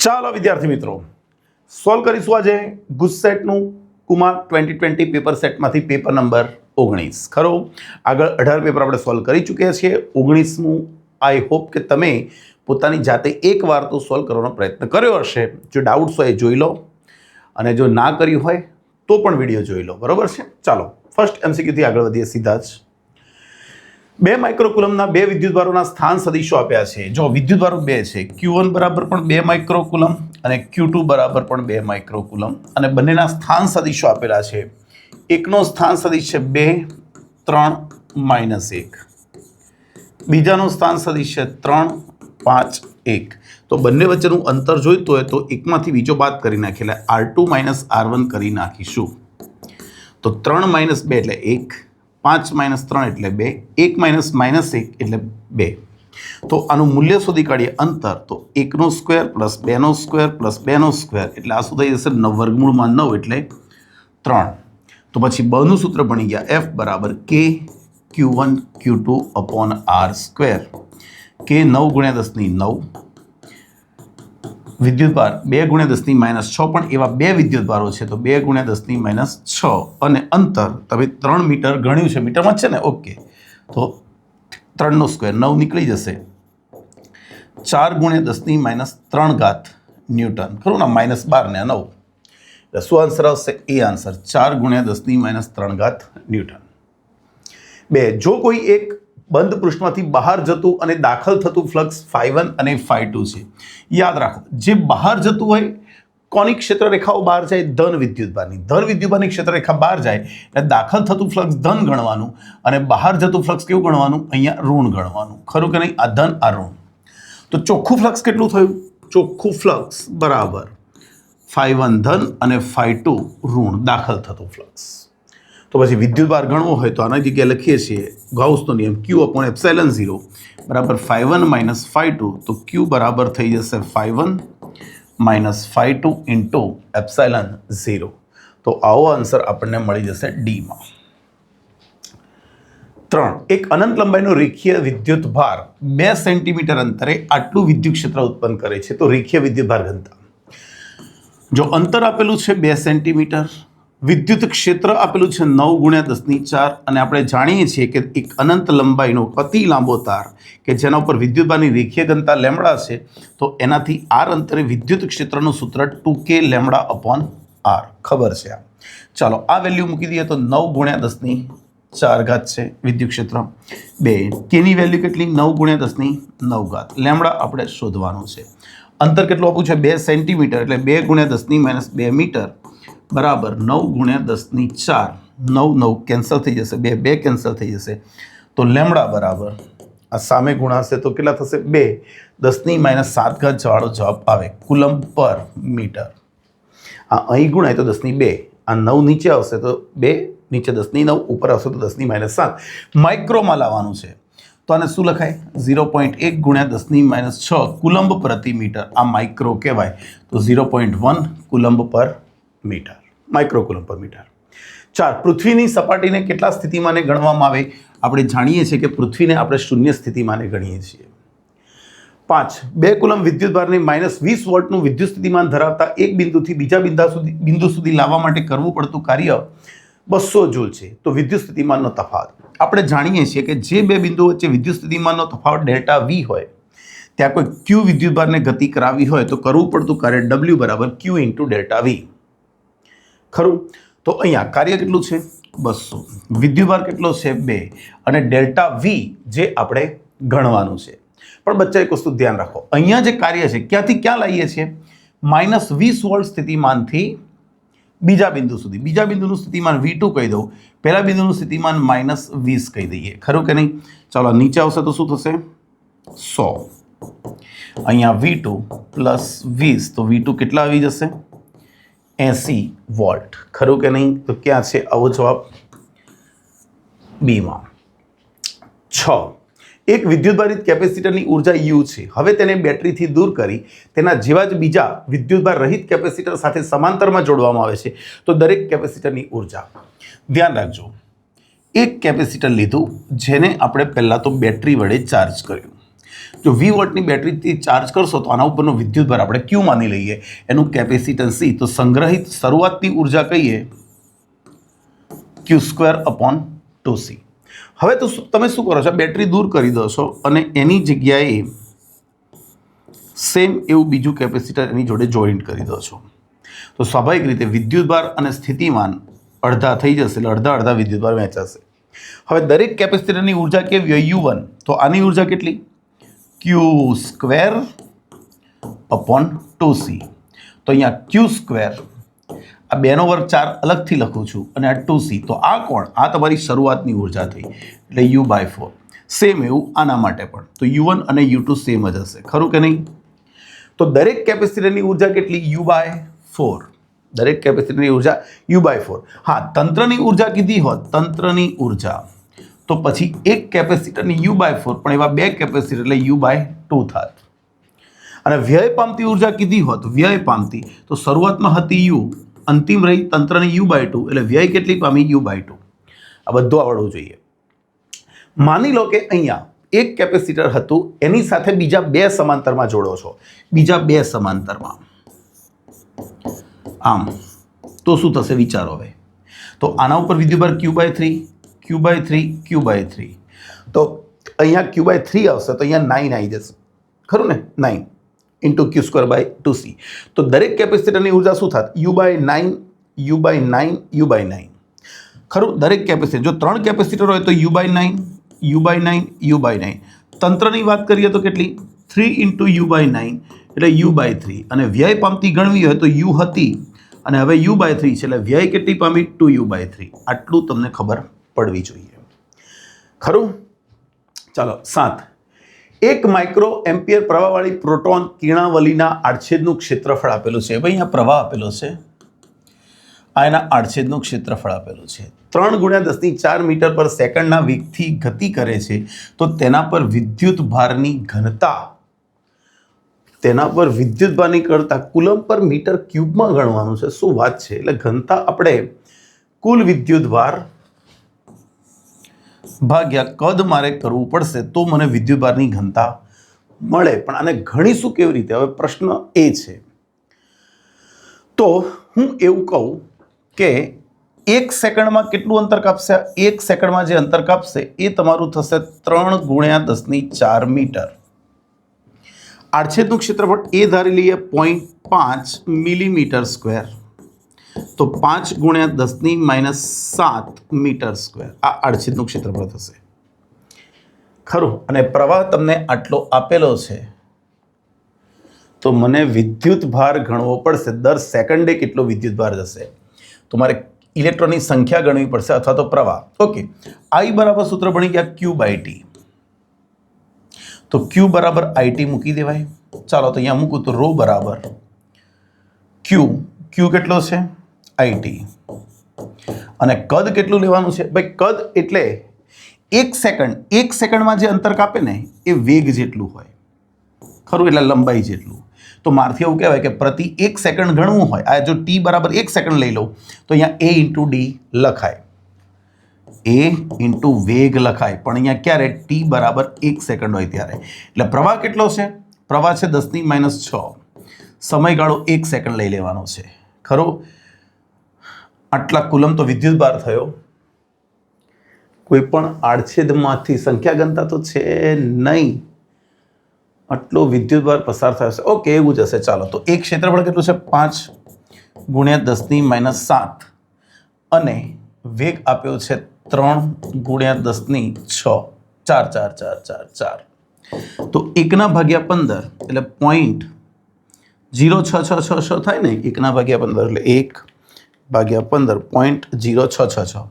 ચાલો વિદ્યાર્થી મિત્રો સોલ્વ કરીશું આજે ગુજસેટનું કુમાર 2020 પેપર સેટમાંથી પેપર નંબર 19 ખરો. આગળ 18 પેપર આપણે સોલ્વ કરી ચૂક્યા છીએ. 19મું આઈ હોપ કે તમે પોતાની જાતે એકવાર તો સોલ્વ કરવાનો પ્રયત્ન કર્યો હશે. જો ડાઉટ્સ હોય એ જોઈ લો અને જો ના કર્યું હોય તો પણ વિડીયો જોઈ લો. બરાબર છે. ચાલો ફર્સ્ટ એમસીક્યુથી આગળ વધીએ સીધા જ. 2 માઇક્રોકુલમના 2 વિદ્યુતભારોના સ્થાન સદિશો આપ્યા છે. જો વિદ્યુતભારો 2 છે, Q1 બરાબર પણ 2 માઇક્રોકુલમ અને Q2 બરાબર પણ 2 માઇક્રોકુલમ અને બંનેના સ્થાન સદિશો આપેલા છે. એકનો સ્થાન સદિશ છે 2, 3, -1. બીજાનો સ્થાન સદિશ છે 3, 5, 1. તો બંને વચ્ચેનું અંતર જોઈતું હોય તો એકમાંથી બીજો બાદ કરી નાખીએ એટલે R2 - R1 કરી નાખીશું. તો 3 - 2 એટલે 1, 5 - 3 એટલે 2, 1 - -1 એટલે 2. તો આનું મૂલ્ય શોધી કાઢીએ અંતર. તો 1 square plus 2 square plus 2 square એટલે આ શું થઈ જશે? 9 વર્ગમૂળમાં 9 એટલે 3. તો પછી બનું સૂત્ર બની ગયા F બરાબર K Q1 Q2 upon R square. K 9 × 10⁹ વિદ્યુતભાર 2 × 10⁻6 પણ એવા 2 વિદ્યુતભારો છે તો 2 × 10⁻6 અને અંતર તમે 3 મીટર ગણ્યું છે, મીટરમાં જ છે ને? ઓકે. તો 3 સ્ક્વેર 9 નીકળી જશે. 4 × 10⁻³ ન્યૂટન ખરું ને? -12 ને 9 એટલે શું આન્સર આવશે? એ આન્સર 4 × 10⁻³ ન્યૂટન. 2 જો કોઈ એક બંધ પૃષ્ઠમાંથી બહાર જતું અને દાખલ થતું ફ્લક્સ ∅1 અને ∅2 છે. યાદ રાખો, જે બહાર જતું હોય કોની ક્ષેત્રરેખાઓ બહાર જાય? ધન વિદ્યુતભારની. ધન વિદ્યુતભારની ક્ષેત્રરેખા બહાર જાય એટલે દાખલ થતું ફ્લક્સ ધન ગણવાનું અને બહાર જતું ફ્લક્સ કેવું ગણવાનું? અહીંયા ઋણ ગણવાનું. ખરું કે નહીં? આ ધન, આ ઋણ. તો ચોખ્ખું ફ્લક્સ કેટલું થયું? ચોખ્ખું ફ્લક્સ બરાબર ∅1 ધન અને ∅2 ઋણ દાખલ થતું ફ્લક્સ. તો પછી વિદ્યુતભાર ગણવો હોય તો આના જગ્યાએ લખીએ છીએ ગાઉસનો નિયમ Q/ε0 બરાબર ∅1 - ∅2. તો Q બરાબર થઈ જશે ∅1 - ∅2 × ε0. તો આવો આન્સર આપણને મળી જશે ડીમાં. 3 એક અનંત લંબાઈનો રેખીય વિદ્યુતભાર 2 સેન્ટીમીટર અંતરે આટલું વિદ્યુત ક્ષેત્ર ઉત્પન્ન કરે છે. તો રેખીય વિદ્યુતભાર ઘનતા જો અંતર આપેલું છે 2 સેન્ટીમીટર, વિદ્યુત ક્ષેત્ર આપેલું છે 9 × 10⁴ અને આપણે જાણીએ છીએ કે એક અનંત લંબાઈનો અતિ લાંબો તાર કે જેના ઉપર વિદ્યુતભારની રેખીય ઘનતા લેમ્બડા છે તો એનાથી r અંતરે વિદ્યુત ક્ષેત્રનું સૂત્ર 2k λ/r ખબર છે. ચાલો આ વેલ્યુ મૂકી દઈએ તો 9 × 10⁴ છે વિદ્યુત ક્ષેત્ર. 2 કેની વેલ્યુ કેટલી? 9 × 10⁹ લેમ્બડા આપણે શોધવાનું છે. અંતર કેટલું આપવું છે? 2 સેન્ટીમીટર એટલે 2 × 10⁻2 મીટર બરાબર 9 × 10⁴. 9 9 કેન્સલ થઈ જશે, 2 2 કેન્સલ થઈ જશે. તો લેમ્બડા બરાબર આ સામે ગુણાશે તો કેટલા થશે? 2 10⁻7 વાળો જવાબ આવે કુલમ પર મીટર. આ અહીં ગુણાય તો 10⁻2. આ 9 નીચે આવશે તો 2 નીચે 10⁻9 ઉપર આવશે તો 10⁻7. માઇક્રોમાં લાવવાનું છે તો આને શું લખાય? 0.1 × 10⁻6 કુલંબ પ્રતિ મીટર. આ માઇક્રો કહેવાય તો 0.1 કુલંબ પર મીટર, માઇક્રોકુલમ પર મીટર. 4 પૃથ્વીની સપાટીને કેટલા સ્થિતિમાને ગણવામાં આવે? આપણે જાણીએ છીએ કે પૃથ્વીને આપણે શૂન્ય સ્થિતિમાને ગણીએ છીએ. 5 2 કુલમ વિદ્યુતભારને -20 વોલ્ટનું વિદ્યુત સ્થિતિમાન ધરાવતા એક બિંદુથી બીજા બિંદુ સુધી લાવવા માટે કરવું પડતું કાર્ય 200 જૂલ છે. તો વિદ્યુત સ્થિતિમાનનો તફાવત આપણે જાણીએ છીએ કે જે બે બિંદુઓ વચ્ચે વિદ્યુત સ્થિતિમાનનો તફાવત ΔV હોય ત્યાં કોઈ Q વિદ્યુતભારને ગતિ કરાવી હોય તો કરવું પડતું કાર્ય W બરાબર Q × ΔV. ખરું? તો અહીંયા કાર્ય કેટલું છે? 200. વિદ્યુતભાર કેટલો છે? 2 અને ΔV જે આપણે ગણવાનું છે. પણ બચ્ચા એક વસ્તુ ધ્યાન રાખો, અહીંયા જે કાર્ય છે ક્યાંથી ક્યાં લાવીએ છીએ? -20 વોલ્ટ સ્થિતિમાનથી બીજા બિંદુ સુધી. બીજા બિંદુનું સ્થિતિમાન V2 કહી દઉં, પહેલા બિંદુનું સ્થિતિમાન -20 કહી દઈએ. ખરું કે નહીં? ચાલો નીચે આવશે તો શું થશે? 100. અહીંયા V2 + 20 તો V2 કેટલા આવી જશે? 80 વોલ્ટ. ખરું કે નહીં? તો ક્યાં છે આવો જવાબ? બીમાં. 6 એક વિદ્યુતભારિત કેપેસિટરની ઉર્જા U છે. હવે તેને બેટરીથી દૂર કરી તેના જેવા જ બીજા વિદ્યુતભાર રહિત કેપેસિટર સાથે સમાંતરમાં જોડવામાં આવે છે તો દરેક કેપેસિટરની ઉર્જા. ધ્યાન રાખજો, એક કેપેસિટર લીધું જેને આપણે પહેલાં તો બેટરી વડે ચાર્જ કર્યું. જો વી વોટની બેટરીથી ચાર્જ કરશો તો આના ઉપરનો વિદ્યુતભાર આપણે ક્યુ માની લઈએ, એનું કેપેસિટન્સ સી, તો સંગ્રહિત શરૂઆતની ઉર્જા કહીએ Q²/2C. હવે તો તમે શું કરો છો, બેટરી દૂર કરી દો છો અને એની જગ્યાએ સેમ એવું બીજું કેપેસિટર એની જોડે જોઈન્ટ કરી દો છો, તો સ્વાભાવિક રીતે વિદ્યુતભાર અને સ્થિતિમાન અડધા થઈ જશે, એટલે અડધા વિદ્યુતભાર વહેંચાશે. હવે દરેક કેપેસિટરની ઉર્જા કેવી હોય U1, તો આની ઉર્જા કેટલી Q²/2C. તો અહીંયા Q², આ 2 નો વર્ગ 4 અલગથી લખું છું અને આ 2C, તો આ કોણ, આ તમારી શરૂઆતની ઉર્જા થઈ એટલે U/4. સેમ એવું આના માટે પણ, તો U1 અને U2 સેમ જ હશે, ખરું કે નહીં? તો દરેક કેપેસિટરની ઉર્જા કેટલી U/4, દરેક કેપેસિટરની ઉર્જા U/4. હા, તંત્રની ઉર્જા કીધી હોત, તંત્રની ઉર્જા, તો પછી એક કેપેસિટરની U/4 પણ એવા 2 કેપેસિટર એટલે U/2 થાત. અને વ્યય પામતી ઉર્જા કીધી હોત, વ્યય પામતી, તો શરૂઆતમાં હતી U, અંતિમ રહી તંત્રની U/2 એટલે વ્યય કેટલી પામી U/2. આ બધું આવડવું જોઈએ. માની લો કે અહીંયા એક કેપેસિટર હતું, એની સાથે બીજા 2 સમાંતરમાં જોડો છો, બીજા 2 સમાંતરમાં આમ, તો શું થશે વિચારો હવે. તો આના ઉપર વિદ્યુતભાર Q/3, તો અહીંયા Q/3 આવશે, તો અહીંયા 9 આવી જશે, ખરું ને? 9 ઇન્ટુ Q²/2C. તો દરેક કેપેસિટરની ઉર્જા શું થાત U/9, ખરું? દરેક કેપેસિટર, જો 3 કેપેસિટર હોય તો U/9. તંત્રની વાત કરીએ તો કેટલી 3 ઇન્ટુ U/9 એટલે U/3. અને વ્યય પામતી ગણવી હોય તો U હતી અને હવે U/3 છે, એટલે વ્યય કેટલી પામી 2U/3. આટલું તમને ખબર પડવી જોઈએ, ખરું? ચાલો 7. 1 માઇક્રો એમ્પિયર પ્રવાહવાળી પ્રોટોન કિરણાવલીના આડછેદનું ક્ષેત્રફળ આપેલું છે. ભાઈ અહીંયા પ્રવાહ આપેલો છે, આ એના આડછેદનું ક્ષેત્રફળ આપેલું છે. 3 × 10⁴ મીટર પર સેકન્ડના વેગથી ગતિ કરે છે, તો તેના પર વિદ્યુતભારની ઘનતા, તેના પર વિદ્યુતભારની ઘનતા કુલમ પર મીટર ક્યુબમાં ગણવાનું છે. શું વાત છે! એટલે ઘનતા આપણે કુલ વિદ્યુતભાર ભાગ્યા કદ મારે કરવું પડશે, તો મને વિદ્યુતભારની ઘનતા મળે. પણ આને ગણીશું કેવી રીતે, હવે પ્રશ્ન એ છે. તો હું એવું કહું કે 1 સેકન્ડમાં કેટલું અંતર કાપશે? 1 સેકન્ડમાં જે અંતર કાપશે એ તમારું થશે 3 × 10⁴ મીટર. આડછેદનું ક્ષેત્રફળ એ ધારી લઈએ 0.5 મિલીમીટર સ્ક્વેર, તો 5 × 10⁻7 મીટર સ્ક્વેર આ આડછેદનું ક્ષેત્રફળ થશે, ખરું? અને પ્રવાહ તમને આટલો આપેલો છે, તો મને વિદ્યુતભાર ગણવો પડશે. દર સેકન્ડે કેટલો વિદ્યુતભાર જશે, તો મારે ઇલેક્ટ્રોનની સંખ્યા ગણવી પડશે અથવા તો પ્રવાહ. ઓકે, I બરાબર સૂત્ર ભણી ગયા Q/T, તો Q બરાબર IT મૂકી દેવાય. ચાલો તો અહીંયા મૂકું તો ρ બરાબર Q કેટલો છે IT, અને કદ કેટલું લેવાનું છે? ભાઈ કદ એટલે 1 સેકન્ડમાં જે અંતર કાપે ને એ વેગ જેટલું હોય, ખરું? એટલે લંબાઈ જેટલું. તો મારથી એવું કહેવાય કે પ્રતિ 1 સેકન્ડ ગણવું હોય, આ જો T બરાબર 1 સેકન્ડ લઈ લઉં તો અહીંયા A × D લખાય, A × વેગ લખાય, પણ અહીંયા ક્યારે T બરાબર 1 સેકન્ડ હોય ત્યારે. એટલે પ્રવાહ કેટલો છે? પ્રવાહ છે 10⁻6, સમયગાળો 1 સેકન્ડ લઈ લેવાનો છે, ખરું? આટલા કુલમ તો વિદ્યુતભાર થયો. કોઈ પણ આડછેદમાંથી સંખ્યા ગણતા તો છે નહીં, આટલો વિદ્યુતભાર પસાર થયો છે. ઓકે, એવું જ હશે. ચાલો તો એક ક્ષેત્રફળ કેટલું છે 5 × 10⁻7 અને વેગ આપ્યો છે 3 × 10⁶, 4. તો 1/15 એટલે 0.0666 થાય ને, 1/15 એટલે 1/15 0.0666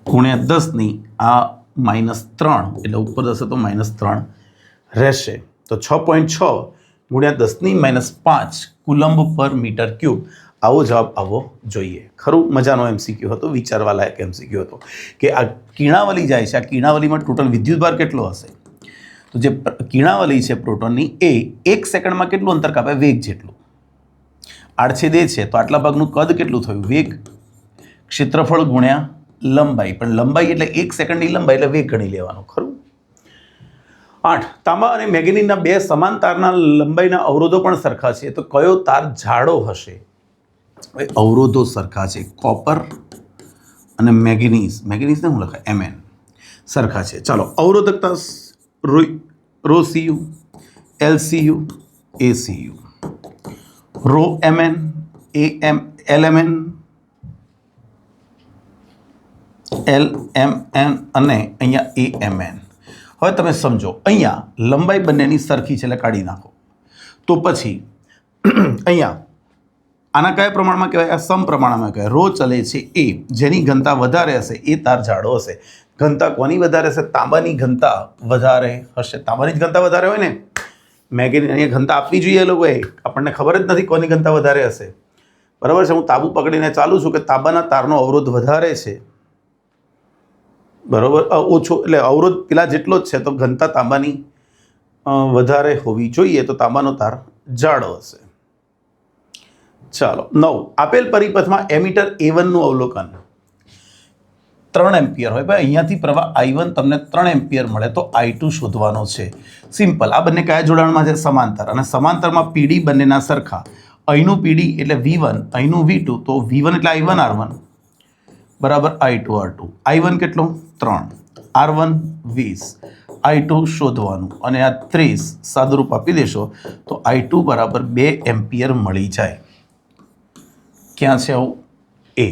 × 10 આ -3 એટલે ઉપર જશે તો -3 રહેશે. તો 6.6 × 10⁻5 કુલંબ પર મીટર ક્યુબ. આવો જવાબ આવવો જોઈએ, ખરું? મજાનો MCQ હતો, વિચારવા લાયક MCQ હતો કે આ કિરણાવલી જાય છે, આ કિરણાવલીમાં ટોટલ વિદ્યુતભાર કેટલો હશે? તો જે કિરણાવલી છે પ્રોટોનની એ 1 સેકન્ડમાં કેટલું અંતર કાપે? વેગ જેટલું. આડછેદ એ છે તો આટલા ભાગનું કદ કેટલું થયું? વેગ. ક્ષેત્રફળ ગુણ્યા લંબાઈ, પણ લંબાઈ એટલે 1 સેકન્ડની લંબાઈ એટલે વેગ ગણી લેવાનો, ખરું? 8 તાંબા અને મેંગેનીઝના બે સમાન તારના લંબાઈના અવરોધો પણ સરખા છે, તો કયો તાર જાડો હશે? અવરોધો સરખા છે, કોપર અને મેંગેનીઝને શું લખાય? Mn સરખા છે. ચાલો, અવરોધકતા rho Cu, LCu, ACu, rho Mn, LMN, LMN અને અહીંયા AMN. હવે તમે સમજો, અહીંયા લંબાઈ બંનેની સરખી છે એટલે કાઢી નાખો. તો પછી અહીંયા આના કયા પ્રમાણમાં કહેવાય? આ સમપ્રમાણમાં કહેવાય. રો ચલે છે એ, જેની ઘનતા વધારે હશે એ તાર જાડો હશે. ઘનતા કોની વધારે હશે? તાંબાની ઘનતા વધારે હશે. તાંબાની જ ઘનતા વધારે હોય ને. મેંગેનીઝ અહીંયા ઘનતા આપવી જોઈએ એ લોકોએ, આપણને ખબર જ નથી કોની ઘનતા વધારે હશે. બરાબર છે. હું તાંબુ પકડીને ચાલું છું કે તાંબાના તારનો અવરોધ વધારે છે, બરાબર, ઓછો એટલે અવરોધ પેલા જેટલો જ છે, તો ઘનતા તાંબાની વધારે હોવી જોઈએ, તો તાંબાનો તાર જાડો હશે. ચાલો, 9. આપેલ પરિપથમાં એમીટર A1 નું અવલોકન. 3 એમ્પિયર હોય ભાઈ, અહીંયાથી પ્રવાહ I1 તમને 3 એમ્પિયર મળે, તો I2 શોધવાનો છે. સિમ્પલ. આ બંને કયા જોડાણમાં છે? સમાંતર. અને સમાંતરમાં PD બંનેના સરખા. અહીંનું PD એટલે V1, અહીંનું V2, તો V1 એટલે I1 R1 બરાબર I2 R2. I1 કેટલો? 3, R1 20, I2 શોધવાનું, અને આ 30 સાદુરૂપ આપી દેશો તો I2 બરાબર 2 એમ્પિયર મળી જાય. ક્યાં છે આવું? A.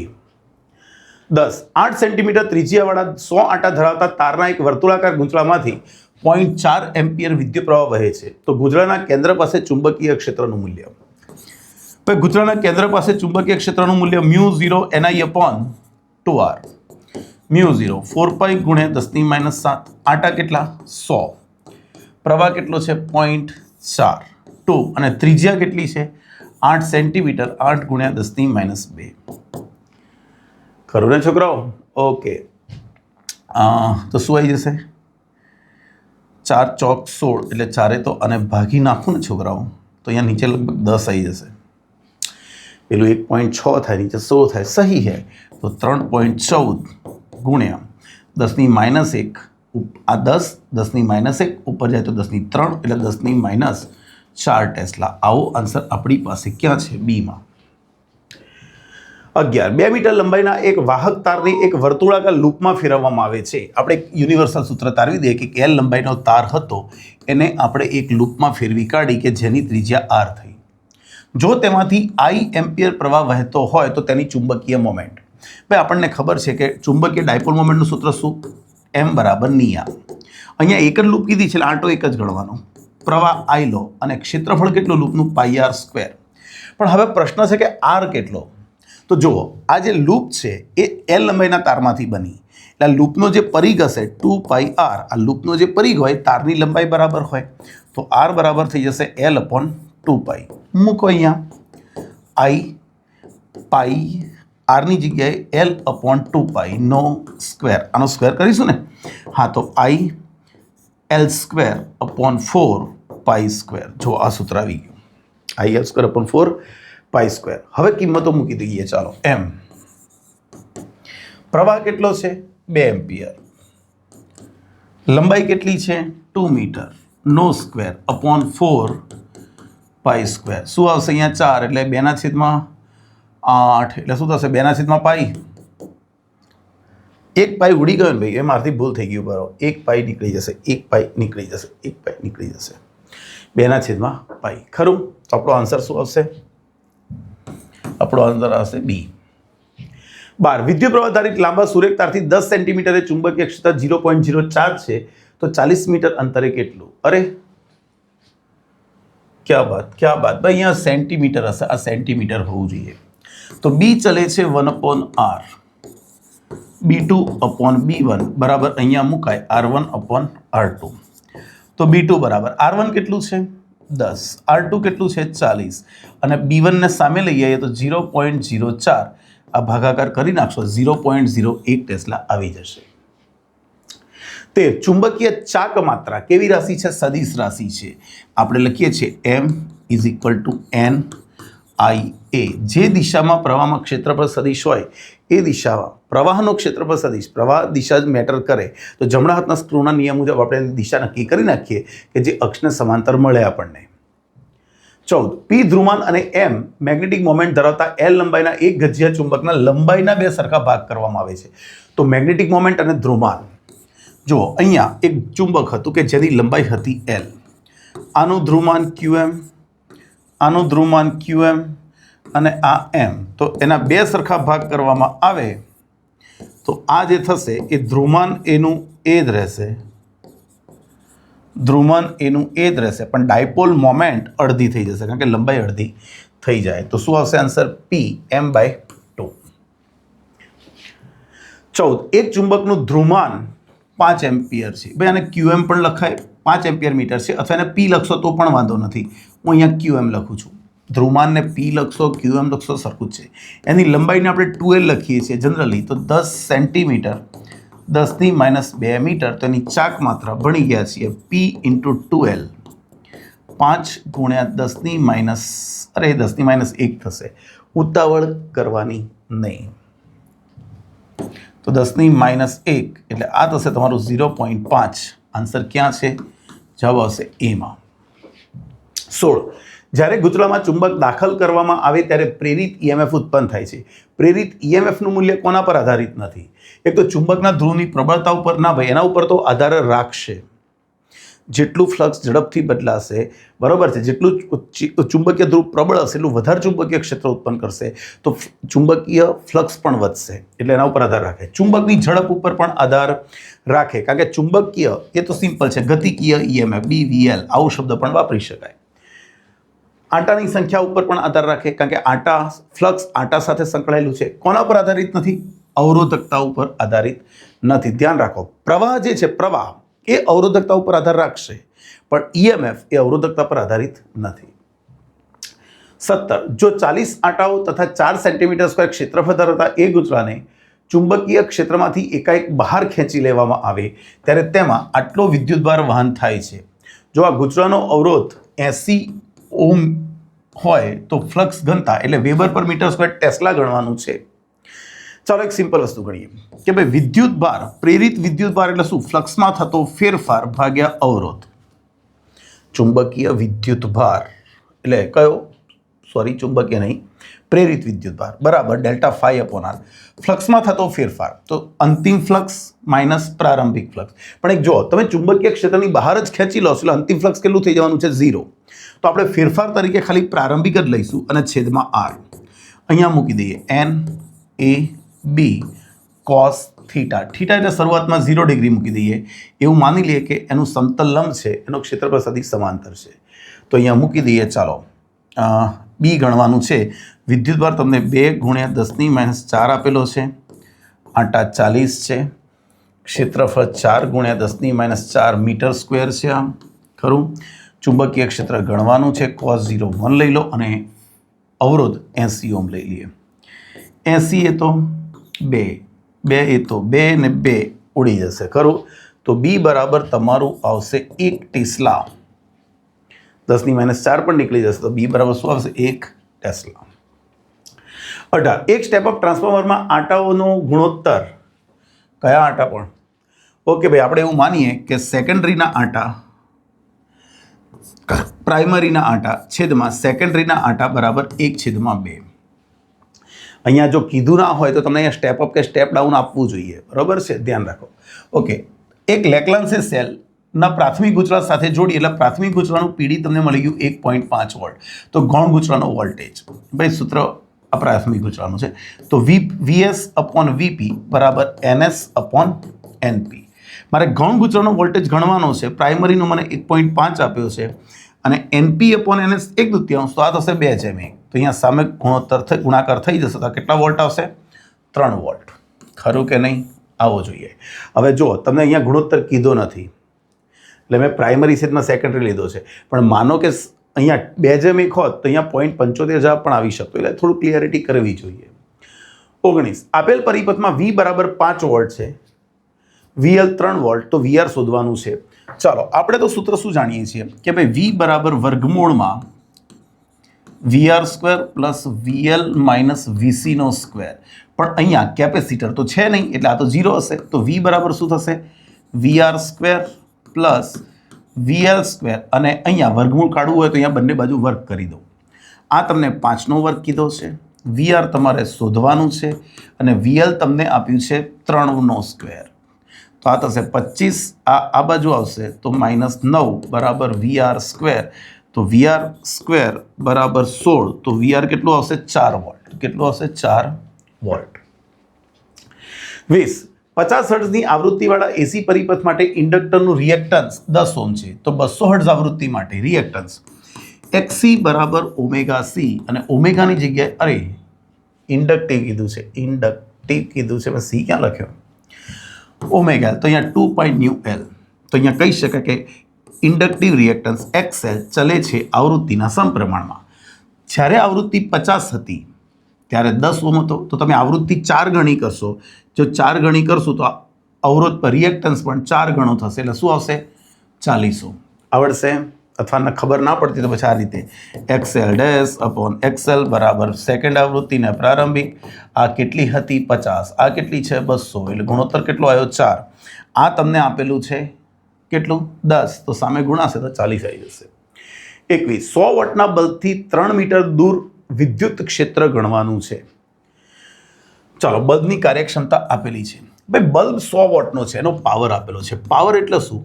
10. 8 સેન્ટીમીટર ત્રિજ્યાવાળા 100 આંટા ધરાવતા તારના એક વર્તુળાકાર ગૂંચળામાંથી 0.4 એમ્પિયર વિદ્યુત પ્રવાહ વહે છે, તો ગૂંચળાના કેન્દ્ર પાસે ચુંબકીય ક્ષેત્રનું મૂલ્ય. ભાઈ, ગૂંચળાના કેન્દ્ર પાસે ચુંબકીય ક્ષેત્રનું મૂલ્ય μ0 Ni / μ0 4π ગુણ્યા 10⁻⁷. આંટા કેટલા? 100. પ્રવાહ કેટલો છે? 0.4. 2 અને ત્રિજ્યા કેટલી છે? 8 સેન્ટીમીટર. 8 ગુણ્યા 10⁻². ખરું ને છોકરાઓ? ઓકે. તો શું આવી જશે? 4 ચોક 16 એટલે ચારે તો અને ભાગી નાખું ને છોકરાઓ, તો અહીંયા નીચે લગભગ 10 આવી જશે. પેલું 1.6 થાય, નીચે 100 થાય. સહી હે. તો 3.14 ગુણ્યા 10⁻⁻1. આ 10 ઉપર જાય તો 10⁻³ એટલે 10⁻⁴ ટેસ્લા. આવો આન્સર આપણી પાસે ક્યાં છે? બીમાં. 11. 2 મીટર લંબાઈના એક વાહક તારને એક વર્તુળાકાર લૂપમાં ફેરવવામાં આવે છે. આપણે એક યુનિવર્સલ સૂત્ર તારવી દઈએ કે L લંબાઈનો તાર હતો, એને આપણે એક લૂપમાં ફેરવી કાઢી કે જેની ત્રિજ્યા R થઈ. જો તેમાંથી I એમ્પિયર પ્રવાહ વહેતો હોય તો તેની ચુંબકીય મોમેન્ટ. ભાઈ, આપણને ખબર છે કે ચુંબકીય ડાયપોલ મોમેન્ટનું સૂત્ર શું? M = Ni. અહીંયા એક જ લૂપ કીધી છે એટલે આંટો એક જ ગણવાનો. પ્રવાહ I લો અને ક્ષેત્રફળ કેટલું લૂપનું? πr². પણ હવે પ્રશ્ન છે કે R કેટલો? તો જુઓ, આ જે લૂપ છે એ L લંબાઈના તારમાંથી બની, એટલે લૂપનો જે પરિઘ હશે 2πr, આ લૂપનો જે પરિઘ હોય તારની લંબાઈ બરાબર હોય, તો R બરાબર થઈ જશે L/2π. મૂકો અહીંયા I પાઈ, આરની જગ્યાએ L/2π નો સ્ક્વેર. આનો સ્ક્વેર કરીશું ને? હા, તો I L²/4π². જો આ સૂત્ર આવી ગયું, I L²/4π². હવે કિંમતો મૂકી દઈએ. ચાલો, M પ્રવાહ કેટલો છે? 2 એમ્પિયર. લંબાઈ કેટલી છે? 2 મીટર. નો સ્ક્વેર/4π². શું આવશે અહીંયા? 4 એટલે 2/8 એટલે શું થશે? 2/π. 1 પાઈ ઉડી ગયો ને ભાઈ, એ મારથી ભૂલ થઈ ગયું. બરાબર, 1 પાઈ નીકળી જશે, 1 પાઈ નીકળી જશે, 1 પાઈ નીકળી જશે. 2/π. ખરું? તો આપણો આન્સર શું આવશે? આપણો આન્સર આવશે B. 12. વિદ્યુત પ્રવાહ ધારિત લાંબા સુરેખ તારથી 10 સેન્ટીમીટરે ચુંબકીય ક્ષેત્ર 0.04 છે, તો 40 મીટર અંતરે કેટલું? અરે ક્યાં બાત, ક્યાં બાત. ભાઈ, અહીંયા સેન્ટીમીટર હશે, આ સેન્ટીમીટર હોવું જોઈએ. તો B ચલે છે 1/r, B2/B1 બરાબર અહીંયા મુકાય R1/R2. તો B2 બરાબર R1 કેટલું છે? 10, R2 કેટલું છે? 40, અને B1 ને સામે લઈ આવીએ તો 0.04. આ ભાગાકાર કરી નાખશો, 0.01 ટેસ્લા આવી જશે. તે ચુંબકીય ચાક માત્રા કેવી રાશિ છે? સદિશ રાશિ છે. આપણે લખીએ છીએ M = N આઈ એ જે દિશામાં પ્રવાહમાં ક્ષેત્રફળ સદિશ હોય એ દિશામાં પ્રવાહનો ક્ષેત્રફળ સદિશ પ્રવાહ દિશા જ મેટર કરે તો જમણા હાથના સ્ક્રૂના નિયમ મુજબ આપણે દિશા નક્કી કરી નાખીએ કે જે અક્ષને સમાંતર મળે આપણને. 14 પી ધ્રુવમાન અને એમ મેગ્નેટિક મોમેન્ટ ધરાવતા એલ લંબાઈના એક ગજિયા ચુંબકના લંબાઈના બે સરખા ભાગ કરવામાં આવે છે. તો મેગ્નેટિક મોમેન્ટ અને ધ્રુવમાન, જો અહીંયા એક ચુંબક હતું કે જેની લંબાઈ હતી એલ, આનું ધ્રુવમાન QM, આનું ધ્રુવમાન QM અને આ M, તો એના બે સરખા ભાગ કરવામાં આવે તો આ જે થશે એ ધ્રુવમાન એનું એ જ રહેશે, ધ્રુવમાન એનું એ જ રહેશે, પણ ડાયપોલ મોમેન્ટ અડધી થઈ જશે કારણ કે લંબાઈ અડધી થઈ જાય. તો શું આવશે આન્સર? PM/2. 14 એક ચુંબકનું ધ્રુવમાન 5 એમ્પિયર છે. ભાઈ આને QM પણ લખાય, 5 એમ્પિયર મીટર છે, અથવા એને P લખશો તો પણ વાંધો નથી. હું અહીંયા QM લખું છું. ધ્રુવમાનને P લખશો, QM લખશો, સરખું જ છે. એની લંબાઈને આપણે 2L લખીએ છીએ જનરલી, તો 10 સેન્ટીમીટર 10⁻² મીટર, તો એની ચાક માત્રા ભણી ગયા છીએ P × 2L, 5 × 10⁻1 થશે. ઉતાવળ કરવાની નહીં. તો 10⁻1 એટલે આ થશે તમારું 0.5. આન્સર ક્યાં છે? જવાબ આવશે એમાં. 16 જ્યારે ગુચલામાં ચુંબક દાખલ કરવામાં આવે ત્યારે પ્રેરિત EMF ઉત્પન્ન થાય છે. પ્રેરિત EMFનું મૂલ્ય કોના પર આધારિત નથી? એક તો ચુંબકના ધ્રુવની પ્રબળતા ઉપર ના ભાઈ, એના ઉપર તો આધાર રાખશે. જેટલું ફ્લક્સ ઝડપથી બદલાશે, બરાબર છે, જેટલું ચુંબકીય ધ્રુવ પ્રબળ હશે એટલું વધારે ચુંબકીય ક્ષેત્ર ઉત્પન્ન કરશે, તો ચુંબકીય ફ્લક્સ પણ વધશે, એટલે એના ઉપર આધાર રાખે. ચુંબકની ઝડપ ઉપર પણ આધાર રાખે, કારણ કે ચુંબકીય એ તો સિમ્પલ છે, ગતિકીય EMF BVL આવો શબ્દ પણ વાપરી શકાય. આંટાની સંખ્યા ઉપર પણ આધાર રાખે, કારણ કે ફ્લક્સ આંટા સાથે સંકળાયેલું છે. કોના પર આધારિત નથી? અવરોધકતા ઉપર આધારિત નથી. ધ્યાન રાખો, પ્રવાહ જે છે, પ્રવાહ એ અવરોધકતા ઉપર આધાર રાખશે, પણ EMF એ અવરોધકતા પર આધારિત નથી. 17 જો 40 આંટાઓ તથા 4 સેન્ટીમીટર સ્ક્વેર ક્ષેત્રફળ ધરાવતા એ ગુચલાને ચુંબકીય ક્ષેત્રમાંથી એકાએક બહાર ખેંચી લેવામાં આવે ત્યારે તેમાં આટલો વિદ્યુતભાર વહન થાય છે. જો આ ગુચલાનો અવરોધ 80 ઓહ્મ હોય તો ફ્લક્સ ઘનતા એટલે વેબર પર મીટર સ્ક્વેર ટેસ્લા ગણવાનું છે. ચાલો એક સિમ્પલ વસ્તુ ગણીએ કે ભાઈ વિદ્યુતભાર, પ્રેરિત વિદ્યુતભાર એટલે શું? ફ્લક્સમાં થતો ફેરફાર ભાગ્યા અવરોધ. ચુંબકીય વિદ્યુતભાર એટલે કયો? સોરી, ચુંબકીય નહીં, પ્રેરિત વિદ્યુતભાર બરાબર ΔΦ/R. ફ્લક્સમાં થતો ફેરફાર તો અંતિમ ફ્લક્સ માઇનસ પ્રારંભિક ફ્લક્સ. પણ એક જો તમે ચુંબકીય ક્ષેત્રની બહાર જ ખેંચી લો એટલે અંતિમ ફ્લક્સ કેટલું થઈ જવાનું છે? 0. તો આપણે ફેરફાર તરીકે ખાલી પ્રારંભિક જ લઈશું અને છેદમાં R અહીંયા મૂકી દઈએ. NAB cos theta. થીટા એટલે શરૂઆતમાં 0 ડિગ્રી મૂકી દઈએ. એવું માની લઈએ કે એનું સમતલ લંબ છે, એનો ક્ષેત્રફળ સદિશ સમાંતર છે, તો અહીંયા મૂકી દઈએ. ચાલો B ગણવાનું છે. વિદ્યુતભાર તમને 2 × 10⁻4 આપેલો છે. આંટા 40 છે. ક્ષેત્રફળ 4 × 10⁻4 મીટર સ્ક્વેર છે. આમ ખરું. ચુંબકીય ક્ષેત્ર ગણવાનું છે. cos 0 1 લઈ લો અને અવરોધ 80 ઓહ્મ લઈ લઈએ. 80 એ તો 2 એ તો 2 ને 2 ઉડી જશે ખરું. તો B બરાબર તમારું આવશે 1 ટેસ્લા. 10⁻4 પણ નીકળી જશે તો B બરાબર શું આવશે? 1 ટેસ્લા. 18 એક સ્ટેપ અપ ટ્રાન્સફોર્મરમાં આંટાઓનો ગુણોત્તર, કયા આંટા પણ? ઓકે ભાઈ, આપણે એવું માનીએ કે સેકન્ડરીના આંટા પ્રાઇમરીના આંટા છેદમાં સેકન્ડરીના આંટા બરાબર 1/2. અહીંયા જો કીધું ના હોય તો તમને અહીંયા સ્ટેપ અપ કે સ્ટેપ ડાઉન આપવું જોઈએ, બરાબર છે, ધ્યાન રાખો. ઓકે, એક લેકલાન્સે સેલના પ્રાથમિક ગુચલા સાથે જોડી એટલે પ્રાથમિક ગુચલાનું PD તમને મળી ગયું 1.5 વોલ્ટ. તો ગૌણ ગુચલાનો વોલ્ટેજ, ભાઈ સૂત્ર આ પ્રાથમિક ગુચલાનું છે, તો VS/VP બરાબર NS/NP. મારે ગૌણ ગુચલાનો વોલ્ટેજ ગણવાનો છે. પ્રાઇમરીનો મને 1.5 આપ્યો છે અને NP/NS 1/2, તો આ થશે 2/1. તો અહીંયા સામે ગુણાકાર થઈ જશે તો કેટલા વોલ્ટ આવશે? 3 વોલ્ટ. ખરું કે નહીં? આવો જોઈએ. હવે જો તમને અહીંયા ગુણોત્તર કીધો નથી એટલે મેં પ્રાઇમરી છેદમાં સેકન્ડરી લીધો છે, પણ માનો કે અહીંયા 2/1 હોત તો અહીંયા 0.75 જવાબ પણ આવી શકતો, એટલે થોડું ક્લિયરિટી કરવી જોઈએ. 19 આપેલ પરિપથમાં V બરાબર 5 વોલ્ટ છે, VL 3 વોલ્ટ, તો VR શોધવાનું છે. ચાલો આપણે તો સૂત્ર શું જાણીએ છીએ કે ભાઈ V બરાબર વર્ગમૂળમાં VR² પ્લસ VL માઇનસ VCનો સ્ક્વેર. પણ અહીંયા કેપેસિટર તો છે નહીં એટલે આ તો 0 હશે. તો V બરાબર શું થશે? VR² પ્લસ VL² અને અહીંયા વર્ગમૂળ કાઢવું હોય તો અહીંયા બંને બાજુ વર્ગ કરી દો. આ તમને 5નો વર્ગ કીધો છે. VR તમારે શોધવાનું છે અને VL તમને આપ્યું છે 3નો સ્ક્વેર. તો આ થશે 25. આ બાજુ આવશે તો -9 બરાબર VR². તો VR² બરાબર 16. તો VR કેટલું આવશે? 4 વોલ્ટ. કેટલું આવશે? 4 વોલ્ટ. 20. 50 હર્ટ્ઝની આવૃત્તિવાળા એસી પરિપથ માટે ઇન્ડક્ટરનું રિએક્ટન્સ 10 ઓહ્મ છે. તો 200 હર્ટ્ઝ આવૃત્તિ માટે રિએક્ટન્સ XC બરાબર ઓમેગા સી અને ઓમેગાની જગ્યાએ ઇન્ડક્ટિવ કીધું છે. ઇન્ડક્ટિવ કીધું છે, સી ક્યાં લખ્યો? ઓમેગા. તો અહીંયા 2.μL. તો અહીંયા કહી શકાય કે ઇન્ડક્ટિવ રિએક્ટન્સ XL ચલે છે આવૃત્તિના સમપ્રમાણમાં. જ્યારે આવૃત્તિ 50 હતી ત્યારે 10 ઓહ્મ હતો. તો તમે આવૃત્તિ 4 ગણી કરશો. જો 4 ગણી કરશો તો અવરોધ પર રિએક્ટન્સ પણ 4 ગણો થશે. એટલે શું આવશે? 40 ઓહ્મ. આવડશે? અથવા ખબર ના પડતી તો પછી આ રીતે XL'/XL બરાબર સેકન્ડ આવૃત્તિને પ્રારંભિક. આ કેટલી હતી? 50. આ કેટલી છે? 200. એટલે ગુણોત્તર કેટલો આવ્યો? 4. આ તમને આપેલું છે કેટલું? 10. તો સામે ગુણાશે તો 40 આવી જશે. 21. 100 વોટના બલ્બથી 3 મીટર દૂર વિદ્યુત ક્ષેત્ર ગણવાનું છે. ચાલો, બલ્બની કાર્યક્ષમતા આપેલી છે. ભાઈ બલ્બ 100 વોટનો છે, એનો પાવર આપેલો છે. પાવર એટલે શું?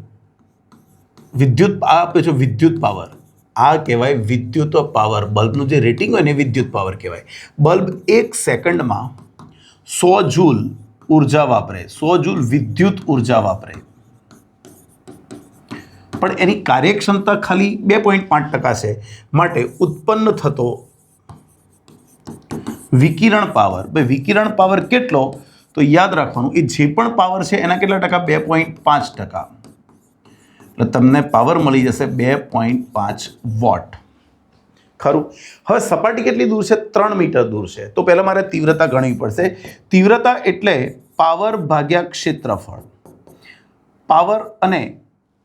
વિદ્યુત. આ આપ્યો છે વિદ્યુત પાવર. આ કહેવાય વિદ્યુત પાવર. બલ્બનું જે રેટિંગ હોય ને વિદ્યુત પાવર કહેવાય. બલ્બ 1 સેકન્ડમાં 100 જૂલ ઉર્જા વાપરે. 100 જૂલ વિદ્યુત ઉર્જા વાપરે. પણ એની કાર્યક્ષમતા ખાલી 2.5% છે. માટે ઉત્પન્ન થતો વિકિરણ પાવર. ભાઈ વિકિરણ પાવર કેટલો? તો યાદ રાખવાનું, એ જે પણ પાવર છે એના કેટલા ટકા? 2.5%. એટલે તમને પાવર મળી જશે 2.5 વોટ. ખરું. હવે સપાટી કેટલી દૂર છે? 3 મીટર દૂર છે. તો પહેલાં મારે તીવ્રતા ગણવી પડશે. તીવ્રતા એટલે પાવર ભાગ્યા ક્ષેત્રફળ. પાવર અને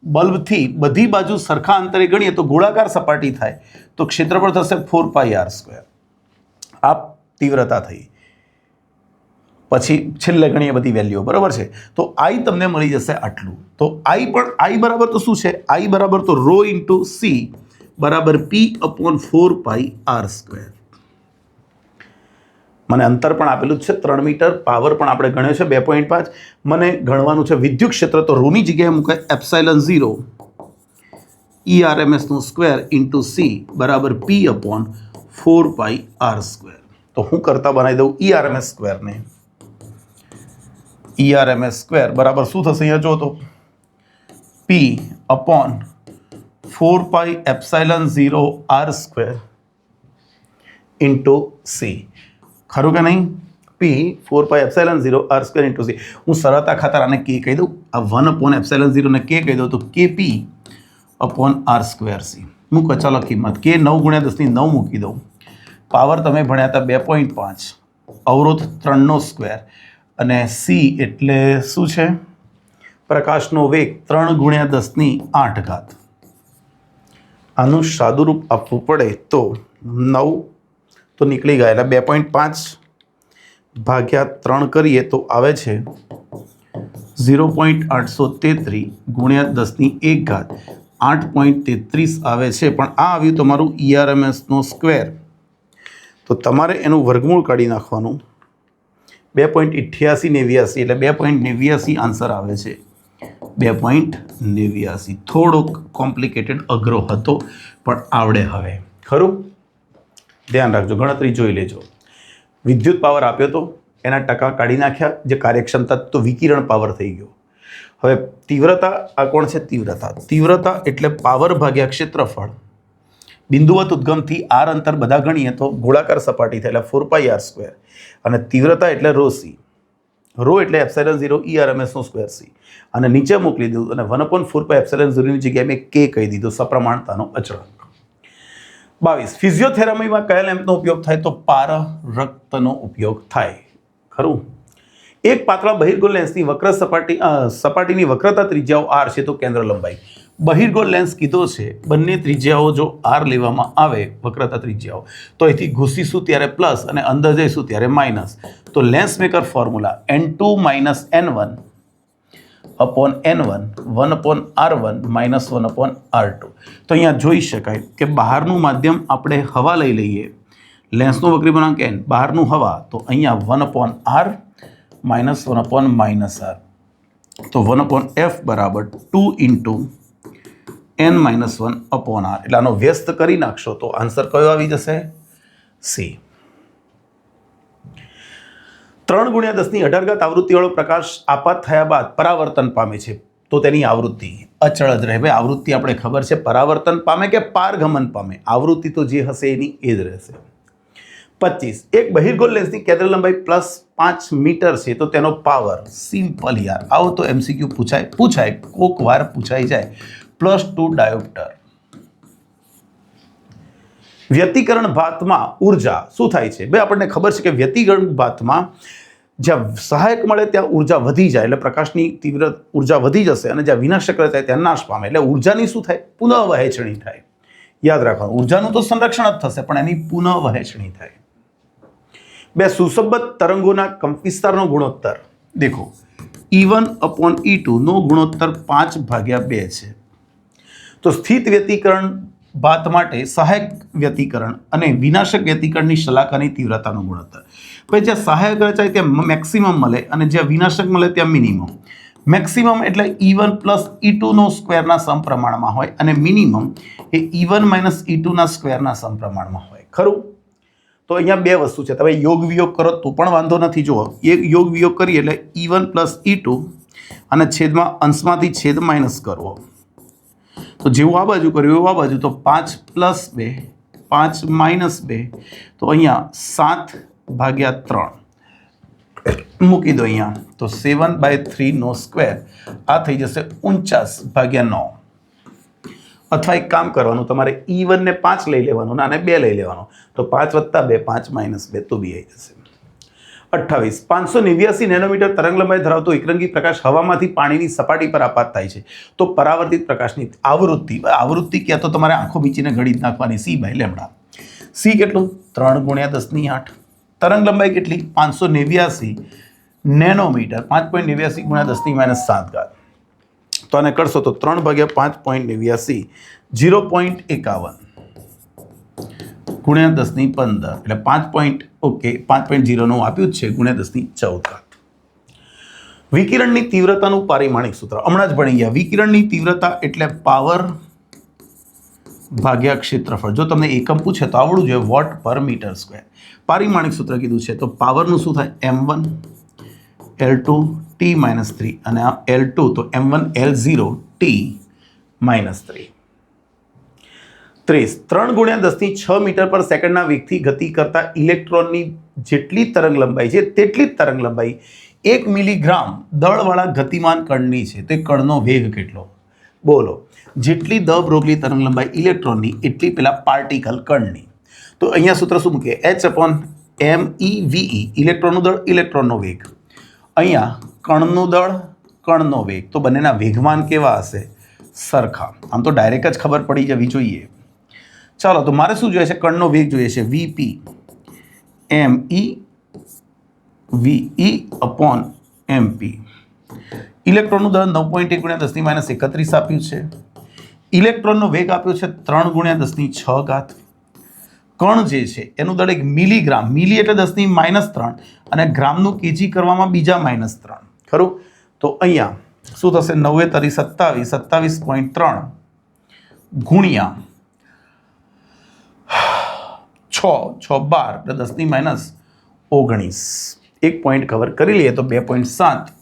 બલ્બથી બધી બાજુ સરખા અંતરે ગણીએ તો ગોળાકાર સપાટી થાય. તો ક્ષેત્રફળ થશે 4πr². આ તીવ્રતા થઈ. પછી છેલ્લે ગણીએ બધી વેલ્યુઓ, બરાબર છે. તો I તમને મળી જશે આટલું. તો I બરાબર તો શું છે? I બરાબર તો ρ × C બરાબર P/4πr². મને અંતર પણ આપેલું જ છે 3 મીટર. પાવર પણ આપણે ગણ્યો છે 2.5. મને ગણવાનું છે વિદ્યુત ક્ષેત્ર. તો રોની જગ્યાએ મૂકાય ε0 ERMS² × C બરાબર P/4πr². તો હું કરતા બનાવી દઉં ERMS² ને. ERMS² બરાબર શું થશે? અહીંયા જો તો P/4πε0r² × C. ખરું કે નહીં? P/4πε0r² × C. હું સરળતા ખાતર આને K કહી દઉં. આ 1/ε0 ને K કહી દઉં તો KP/r²C. મૂકો. ચાલો કિંમત K 9 × 10⁹ મૂકી દઉં. પાવર તમે ભણ્યા હતા 2.5. અવરોધ 3નો સ્ક્વેર અને C એટલે શું છે? પ્રકાશનો વેગ 3 × 10⁸. આનું સાદુરૂપ આપવું પડે તો 9 તો નીકળી ગયા. એટલે 2.5 ભાગ્યા 3 કરીએ તો આવે છે 0.833 × 10⁻1. 8.33 આવે છે. પણ આ આવ્યું તમારું ERMSનો સ્ક્વેર. તો તમારે એનું વર્ગમૂળ કાઢી નાખવાનું. 2.8889 એટલે 2.89 આન્સર આવે છે. 2.89. થોડોક કોમ્પ્લિકેટેડ અઘરો હતો પણ આવડે હવે. ખરું? ધ્યાન રાખજો, ગણતરી જોઈ લેજો. વિદ્યુત પાવર આપ્યો તો એના ટકા કાઢી નાખ્યા. જે કાર્યક્ષમતા તો વિકિરણ પાવર થઈ ગયો. હવે તીવ્રતા. આ કોણ છે? તીવ્રતા. તીવ્રતા એટલે પાવર ભાગ્યા ક્ષેત્રફળ. બિંદુવત ઉદ્ગમથી r અંતર બધા ગણીએ તો ગોળાકાર સપાટી થાય એટલે 4πr². અને તીવ્રતા એટલે ρ C. ρ એટલે ε0 ERMS². C. અને નીચે મોકલી દીધું અને 1/4πε0 ની જગ્યાએ મેં K કહી દીધું. સપ્રમાણતાનો અચળાંક. 22. ફિઝિયોથેરાપીમાં કયા લેમ્પનો ઉપયોગ થાય? તો પારરક્તનો ઉપયોગ થાય. ખરું? એક પાતળા બહિર્ગોળ લેન્સની સપાટીની વક્રતા ત્રિજ્યાઓ r છે તો કેન્દ્ર લંબાઈ. બહિર્ગોળ લેન્સ કીધો છે, બંને ત્રિજ્યાઓ જો આર લેવામાં આવે, વક્રતા ત્રિજ્યાઓ, તો અહીંથી ઘૂસીશું ત્યારે પ્લસ અને અંદર જઈશું ત્યારે માઇનસ. તો lens maker formula n2 minus n1 upon n1 1 upon r1 minus 1 upon r2. તો અહીંયા જોઈ શકાય કે બહારનું માધ્યમ આપણે હવા લઈ લઈએ, લેન્સનો વક્રી ગુણાંક n, બહારનું હવા, તો અહીંયા 1 upon r minus 1 upon minus r. તો 1 અપોન f બરાબર 2 into n minus 1 upon r. એટલે આનો વ્યસ્ત કરી નાખશો તો આન્સર કયો આવી જશે? સી. 3×10⁻18 આવૃત્તિવાળો પ્રકાશ આપાત થયા બાદ પરાવર્તન પામે છે, તો તેની આવૃત્તિ અચળ જ રહે. ભાઈ આવૃત્તિ આપણે ખબર છે, પરાવર્તન પામે કે પારગમન પામે, આવૃત્તિ તો જે હશે એની એ જ રહેશે. 25. એક બહિર્ગોળ લેન્સની કેન્દ્ર લંબાઈ +5 મીટર છે, તો તેનો પાવર, સિમ્પલ યાર, આવો તો MCQ પૂછાય કોક વાર પૂછાઈ જાય. +2 ડાયોપ્ટર. વ્યતિકરણ ભાતમાં ઉર્જા શું થાય છે? ભાઈ આપણને ખબર છે કે વ્યતિકરણ ભાતમાં જ્યાં સહાયક મળે ત્યાં ઉર્જા વધી જાય, એટલે પ્રકાશની તીવ્ર ઉર્જા વધી જશે, અને જ્યાં વિનાશક થાય ત્યાં નાશ પામે, એટલે ઉર્જાની શું થાય? પુનઃવહેંચણી થાય. યાદ રાખવાનું, ઉર્જાનું તો સંરક્ષણ જ થશે પણ એની પુનઃવહેંચણી થાય. 2. સુસંબદ્ધ તરંગોના કંપવિસ્તારનો ગુણોત્તર. દેખો, E1 અપોન E2 નો ગુણોત્તર 5/2 છે. તો સ્થિત વ્યતિકરણ ભાત માટે સહાયક વ્યતિકરણ અને વિનાશક વ્યતિકરણની શલાકાની તીવ્રતાનો ગુણોત્તર. પછી જ્યાં સહાયક રચાય ત્યાં મેક્સિમમ મળે અને જ્યાં વિનાશક મળે ત્યાં મિનિમમ. મેક્સિમમ એટલે E1 પ્લસ E2 સ્ક્વેરના સમપ્રમાણમાં હોય અને મિનિમમ એ E1 માઇનસ E2 સ્ક્વેરના સમપ્રમાણમાં હોય. ખરું? તો અહીંયા બે વસ્તુ છે, તમે યોગ વિયોગ કરો તો પણ વાંધો નથી. જુઓ, એક યોગ વિયોગ કરીએ એટલે E1 પ્લસ E2 અને છેદમાં અંશમાંથી છેદ માઇનસ કરવો. તો જેવું આ બાજુ કર્યું એવું આ બાજુ, તો 5 + 2 5 - 2, તો અહીંયા 7/3 મૂકી દો અહીંયા, તો 7/3 સ્ક્વેર, આ થઈ જશે 49/9. અથવા એક કામ કરવાનું, તમારે E1 ને 5 લઈ લેવાનું અને 2 લઈ લેવાનો, તો 5 + 2 5 - 2 તો બી આવી જશે. 28. 589 નેનોમીટર તરંગ લંબાઈ ધરાવતો એકરંગી પ્રકાશ હવામાંથી પાણીની સપાટી પર આપાત થાય છે, તો પરાવર્તિત પ્રકાશની આવૃત્તિ ક્યાં તો તમારે આંખો બીચીને ઘડી નાખવાની, c/λ. સી કેટલું? 3×10⁸. તરંગ લંબાઈ કેટલી? 589 નેનોમીટર. 5.89 × 10⁻⁷. તો આને કરશો તો 3/5.89 0.51 ગુણ્યા 10⁻15, એટલે 5.0 આપ્યું જ છે, ગુણ્યા 10⁻14. વિકિરણની તીવ્રતાનું પારિમાણિક સૂત્ર હમણાં જ ભણી ગયા. વિકિરણની તીવ્રતા એટલે પાવર ભાગ્યા ક્ષેત્રફળ. જો તમને એકમ પૂછે તો આવડવું જોઈએ, વોટ/મીટર². પારિમાણિક સૂત્ર કીધું છે તો પાવરનું શું થાય? m1 L2 T-3 અને આ L2 તો m1 L0 T-3. 30. 3×10⁶ મીટર પર સેકન્ડના વેગથી ગતિ કરતા ઇલેક્ટ્રોનની જેટલી તરંગ લંબાઈ છે તેટલી જ તરંગ લંબાઈ 1 મિલીગ્રામ દળવાળા ગતિમાન કણની છે, તે કણનો વેગ કેટલો? બોલો. જેટલી દ બ્રોગલી તરંગ લંબાઈ ઇલેક્ટ્રોનની એટલી પેલા પાર્ટિકલ કણની. તો અહીંયા સૂત્ર શું મૂકીએ? H/mEVE, ઇલેક્ટ્રોનનું દળ, ઇલેક્ટ્રોનનો વેગ. અહીંયા કણનું દળ, કણનો વેગ, તો બંનેના વેગમાન કેવા હશે? સરખા. આમ તો ડાયરેક્ટ જ ખબર પડી જવી જોઈએ. ચાલો, તો મારે શું જોઈએ છે? કણનો વેગ જોઈએ છે, VP MEVE/MP. ઇલેક્ટ્રોનનું દળ 9.1 × 10⁻31 આપ્યું છે. ઇલેક્ટ્રોનનો વેગ આપ્યો છે 3×10⁶. કણ જે છે એનું દળ 1 મિલીગ્રામ, મિલી એટલે 10⁻3 અને ગ્રામનું કેજી કરવામાં બીજા -3. ખરું? તો અહીંયા શું થશે? 9 × 27 27.3 ગુણ્યા 6 6 12 એટલે 10⁻19. એક પોઈન્ટ કવર કરી લઈએ તો 2.7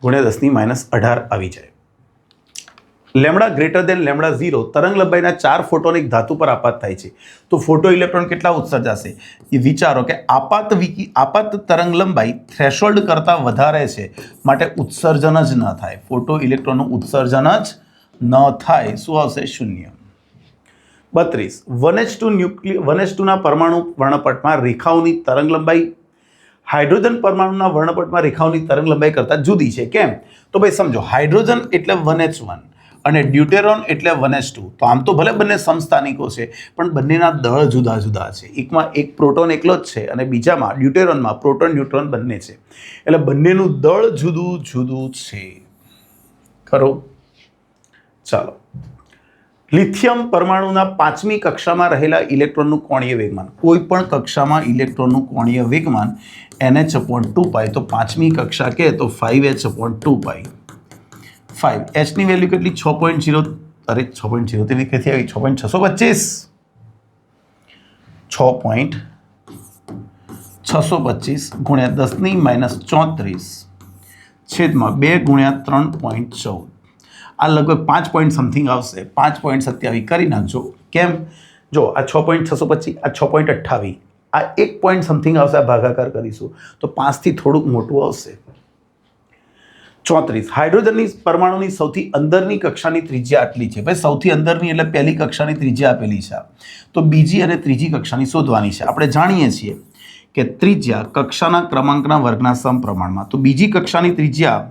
ગુણ્યા 10⁻18 આવી જાય. લેમડા ગ્રેટર દેન લેમડા 0 તરંગ લંબાઈના 4 ફોટોનિક ધાતુ પર આપાત થાય છે, તો ફોટો ઇલેક્ટ્રોન કેટલા ઉત્સર્જાશે? એ વિચારો કે આપાત તરંગ લંબાઈ થ્રેશોલ્ડ કરતાં વધારે છે, માટે ઉત્સર્જન જ ન થાય. ફોટો ઇલેક્ટ્રોનનું ઉત્સર્જન જ ન થાય. શું આવશે? 0. 32. 1s2 પરમાણુ વર્ણપટમાં રેખાઓની તરંગ લંબાઈ હાઇડ્રોજન પરમાણુના વર્ણપટમાં રેખાઓની તરંગ લંબાઈ કરતાં જુદી છે. કેમ? તો ભાઈ સમજો, હાઇડ્રોજન એટલે 1h1, અને ડ્યુટેરોન એટલે 1s2. તો આમ તો ભલે બંને સમસ્થાનિકો છે પણ બંનેના દળ જુદા જુદા છે. એકમાં એક પ્રોટોન એકલો જ છે અને બીજામાં ડ્યુટેરોનમાં પ્રોટોન ન્યુટ્રોન બંને છે, એટલે બંનેનું દળ જુદું જુદું છે. ખરું? ચાલો, લિથિયમ પરમાણુના 5મી કક્ષામાં રહેલા ઇલેક્ટ્રોનનું કોણીય વેગમાન. કોઈ પણ કક્ષામાં ઇલેક્ટ્રોનનું કોણીય વેગમાન NH/2π. તો 5મી કક્ષા કે તો 5h/2π. 5 h ની વેલ્યુ કેટલી? 6.0. અરે 6.0 તેવી ક્યાંથી આવી? 6.625. 6.625 ગુણ્યા 10⁻34 છેદમાં 2 ગુણ્યા 3.14. આ લગભગ 5 પોઈન્ટ સમથિંગ આવશે. 5.27 કરી નાખજો. કેમ? જો આ 6.625, આ 6.28, આ 1 પોઈન્ટ સમથિંગ આવશે. આ ભાગાકાર કરીશું તો 5થી થોડુંક મોટું આવશે. 34 હાઇડ્રોજનની પરમાણુની સૌથી અંદરની કક્ષાની ત્રિજ્યા આટલી છે. ભાઈ સૌથી અંદરની એટલે પહેલી કક્ષાની ત્રિજ્યા આપેલી છે, તો બીજી અને ત્રીજી કક્ષાની શોધવાની છે. આપણે જાણીએ છીએ કે ત્રિજ્યા કક્ષાના ક્રમાંકના વર્ગના સમપ્રમાણમાં. તો બીજી કક્ષાની ત્રિજ્યા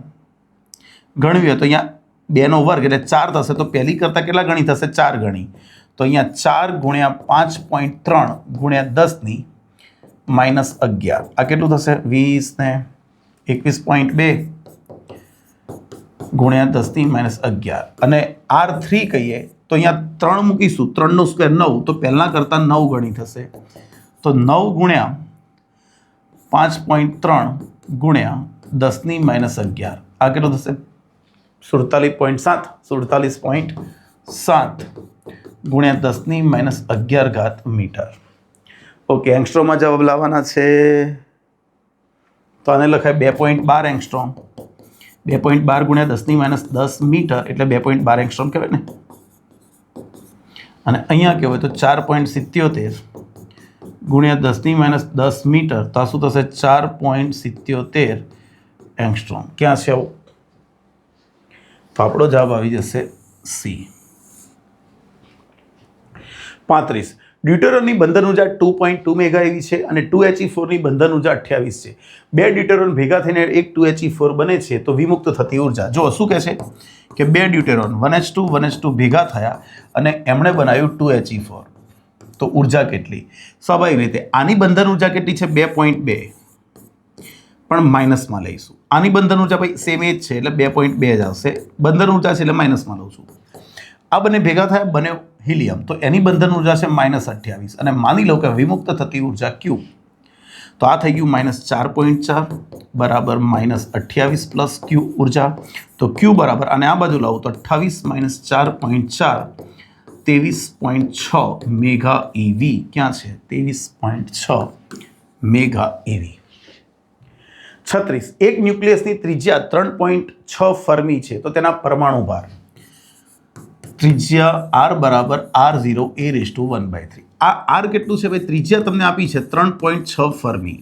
ગણવી હોય તો અહીંયા 2નો વર્ગ એટલે 4 થશે. તો પહેલી કરતાં કેટલા ગણી થશે? 4 ગણી. તો અહીંયા 4 ગુણ્યા 5.3 ગુણ્યા 10⁻11. આ કેટલું થશે? 20 ને 21.2 ગુણ્યા 10⁻11. અને R3 કહીએ તો અહીંયા 3 મૂકીશું. 3નો સ્ક્વેર 9, તો પહેલાં કરતાં 9 ગણી થશે. તો 9 ગુણ્યા 5.3 ગુણ્યા 10⁻11. આ કેટલું થશે? 47.7 ગુણ્યા 10⁻11 મીટર. ઓકે, એંગસ્ટ્રોમમાં જવાબ લાવવાના છે. તો આને લખાય 2.12 એંગસ્ટ્રોમ. 2.12 ગુણ્યા 10⁻10 મીટર એટલે 2.12 એંગસ્ટ્રોમ કહેવાય ને. અને અહીંયા કહેવાય તો 4.77 ગુણ્યા 10⁻10 મીટર. તો આ શું થશે? 4.77 એંગસ્ટ્રોમ. ક્યાં છે આવું? તો આપણો જવાબ આવી જશે સી. 35 ડ્યુટેરોનની બંધન ઉર્જા 2.2 મેગા એવી છે અને 2He4ની બંધન ઉર્જા 28 છે. 2 ડ્યુટેરોન ભેગા થઈને એક 2He4 બને છે. તો વિમુક્ત થતી ઉર્જા જો શું કહે છે કે 2 ડ્યુટેરોન 1H2 ભેગા થયા અને એમણે બનાવ્યું 2He4. તો ઉર્જા કેટલી? સ્વાભાવિક રીતે આની બંધન ઉર્જા કેટલી છે? 2.2, પણ માઇનસમાં લઈશું. આની બંધન ઉર્જા ભાઈ સેમ એ જ છે એટલે 2.2 જ આવશે. બંધન ઉર્જા છે એટલે માઇનસમાં લઉં છું. આ બંને ભેગા થયા બને હિલિયમ, તો એની બંધન ઉર્જા છે -28. અને માની લો કે વિમુક્ત થતી ઉર્જા Q. તો આ થઈ ગયું -4.4 બરાબર -28 પ્લસ Q ઉર્જા. તો Q બરાબર, અને આ બાજુ લાવું તો 28 - 4.4 23.6 મેગા EV. ક્યાં છે? 23.6 મેગા EV. 36 એક ન્યુક્લિયસની ત્રિજ્યા 3.6 ફર્મી છે. તો તેના પરમાણુ ભાર ત્રિજ્યા R બરાબર R0a⁻1/3. આ R કેટલું છે ભાઈ? ત્રિજ્યા તમને આપી છે 3.6 ફર્મી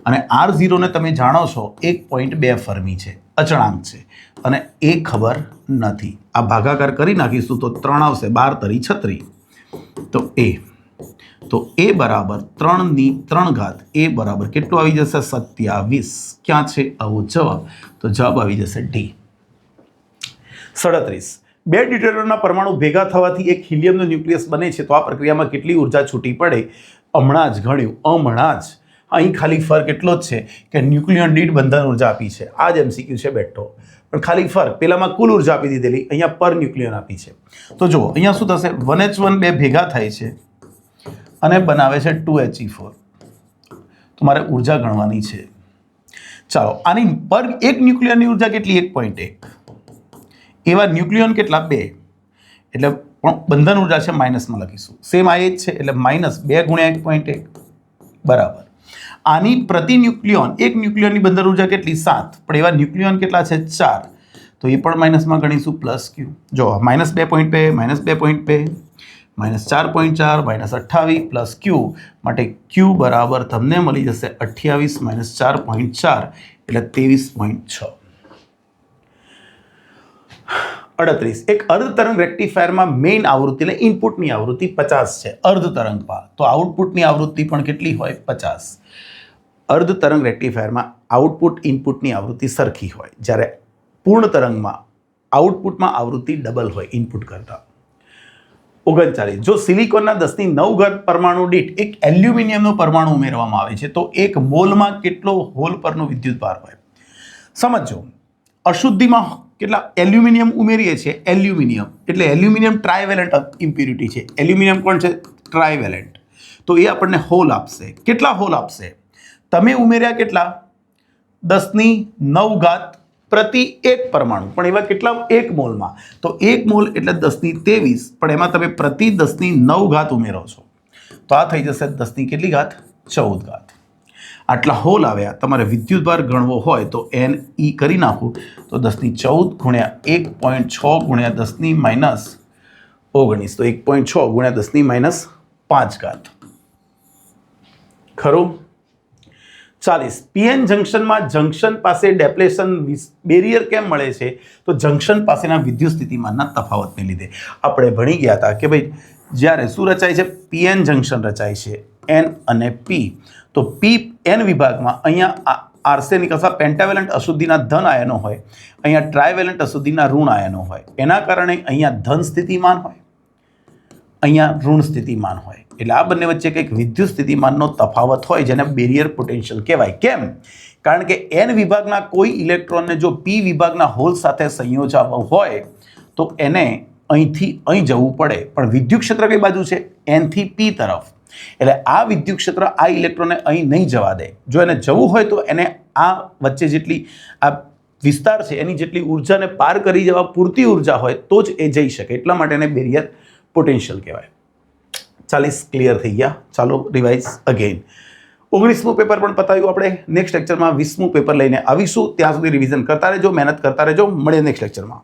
અને R0 ને તમે જાણો છો 1.2 ફર્મી છે, અચળાંક છે અને એ ખબર નથી. આ ભાગાકાર કરી નાખીશું તો 3 આવશે, 12 તરી 36. તો A બરાબર 3 એ બરાબર કેટલું આવી જશે? 27. ક્યાં છે આવો જવાબ? તો જવાબ આવી જશે D. 37 2 ડ્યુટેરોનના પરમાણુ ભેગા થવાથી એક હિલિયમનું ન્યુક્લિયસ બને છે. તો આ પ્રક્રિયામાં કેટલી ઉર્જા છૂટી પડે? હમણાં જ ગણ્યું. અહીં ખાલી ફરક એટલો જ છે કે ન્યુક્લિયન દીઠ બંધન ઉર્જા આપી છે. આ જ MCQ છે બેઠો, પણ ખાલી ફરક પેલામાં કુલ ઉર્જા આપી દીધેલી, અહીંયા પર ન્યુક્લિયન આપી છે. તો જુઓ અહીંયા શું થશે? 1H1 2 ભેગા થાય છે અને બનાવે છે 2He4. તો મારે ઉર્જા ગણવાની છે. ચાલો, આની પર એક ન્યુક્લિયનની ઉર્જા કેટલી? 1.1. એવા ન્યુક્લિયન કેટલા? 2. એટલે પણ બંધન ઉર્જા છે માઇનસમાં લખીશું. સેમ આ જ છે એટલે -2 ગુણ્યા 1.1 બરાબર. આની પ્રતિ ન્યુક્લિયોન એક ન્યુક્લિયનની બંધન ઉર્જા કેટલી? 7. પણ એવા ન્યુક્લિયન કેટલા છે? 4. તો એ પણ માઇનસમાં ગણીશું પ્લસ Q. જો -2.2 -2.2 -4.4 -28 પ્લસ Q. માટે Q બરાબર તમને મળી જશે 28 - 4.4 એટલે 23.6. 38 એક અર્ધ તરંગ રેક્ટિફાયરમાં મેઇન આવૃત્તિ એટલે ઇનપુટની આવૃત્તિ 50 છે. અર્ધ તરંગમાં તો આઉટપુટની આવૃત્તિ પણ કેટલી હોય? 50. અર્ધ તરંગ રેક્ટિફાયરમાં આઉટપુટ ઇનપુટની આવૃત્તિ સરખી હોય, જ્યારે પૂર્ણ તરંગમાં આઉટપુટમાં આવૃત્તિ ડબલ હોય ઇનપુટ કરતાં. 39 જો સિલિકોનના 10⁹ પરમાણુ દીઠ એક એલ્યુમિનિયમનો પરમાણુ ઉમેરવામાં આવે છે તો 1 મોલમાં કેટલો હોલ પરનો વિદ્યુતભાર હોય? સમજો અશુદ્ધિમાં કેટલા એલ્યુમિનિયમ ઉમેરીએ છીએ. એલ્યુમિનિયમ એટલે એલ્યુમિનિયમ ટ્રાયવેલેન્ટ ઇમ્પ્યુરિટી છે. એલ્યુમિનિયમ કોણ છે? ટ્રાયવેલેન્ટ. તો એ આપણને હોલ આપશે. કેટલા હોલ આપશે? તમે ઉમેર્યા કેટલા? 10⁹ પ્રતિ એક પરમાણુ, પણ એવા કેટલા? 1 મોલમાં. તો 1 મોલ એટલે 10⁻23, પણ એમાં તમે પ્રતિ 10⁹ ઉમેરો છો તો આ થઈ જશે 10⁻14. આટલા હોલ આવ્યા. તમારે વિદ્યુતભાર ગણવો હોય તો NE કરી નાખું તો 10⁻14 ગુણ્યા 1.6 ગુણ્યા 10⁻−19 તો 1.6 ગુણ્યા 10⁻5. ખરું? 40 પીએન જંક્શનમાં જંક્શન પાસે ડેપ્લેશન બેરિયર કેમ મળે છે? તો જંક્શન પાસેના વિદ્યુત સ્થિતિમાનના તફાવતને લીધે. આપણે ભણી ગયા હતા કે ભાઈ જ્યારે શું રચાય છે? પીએન જંક્શન રચાય છે એન અને પી. તો પી એન વિભાગમાં અહીંયા આર્સેનિક અથવા પેન્ટાવેલન્ટ અશુદ્ધિના ધન આયનો હોય, અહીંયા ટ્રાયવેલન્ટ અશુદ્ધિના ઋણ આયનો હોય. એના કારણે અહીંયા ધન સ્થિતિમાન હોય, અહીંયા ઋણ સ્થિતિમાન હોય. એટલે આ બંને વચ્ચે કંઈક વિદ્યુત સ્થિતિમાનનો તફાવત હોય જેને બેરિયર પોટેન્શિયલ કહેવાય. કેમ? કારણ કે એન વિભાગના કોઈ ઇલેક્ટ્રોનને જો પી વિભાગના હોલ સાથે સંયોજાવું હોય તો એને અહીંથી અહીં જવું પડે. પણ વિદ્યુત ક્ષેત્ર કઈ બાજુ છે? એનથી પી તરફ. એટલે આ વિદ્યુત ક્ષેત્ર આ ઇલેક્ટ્રોનને અહીં નહીં જવા દે. જો એને જવું હોય તો એને આ વચ્ચે જેટલી આ વિસ્તાર છે એની જેટલી ઉર્જાને પાર કરી જવા પૂરતી ઉર્જા હોય તો જ એ જઈ શકે. એટલા માટે એને બેરિયર પોટેન્શિયલ કહેવાય. 40 ક્લિયર થઈ ગયા. ચાલો રિવાઇઝ અગેન. 19મું પેપર પણ પતાવ્યું આપણે. નેક્સ્ટ લેક્ચરમાં 20મું પેપર લઈને આવીશું. ત્યાં સુધી રિવિઝન કરતા રહેજો, મહેનત કરતા રહેજો. મળીએ નેક્સ્ટ લેક્ચરમાં.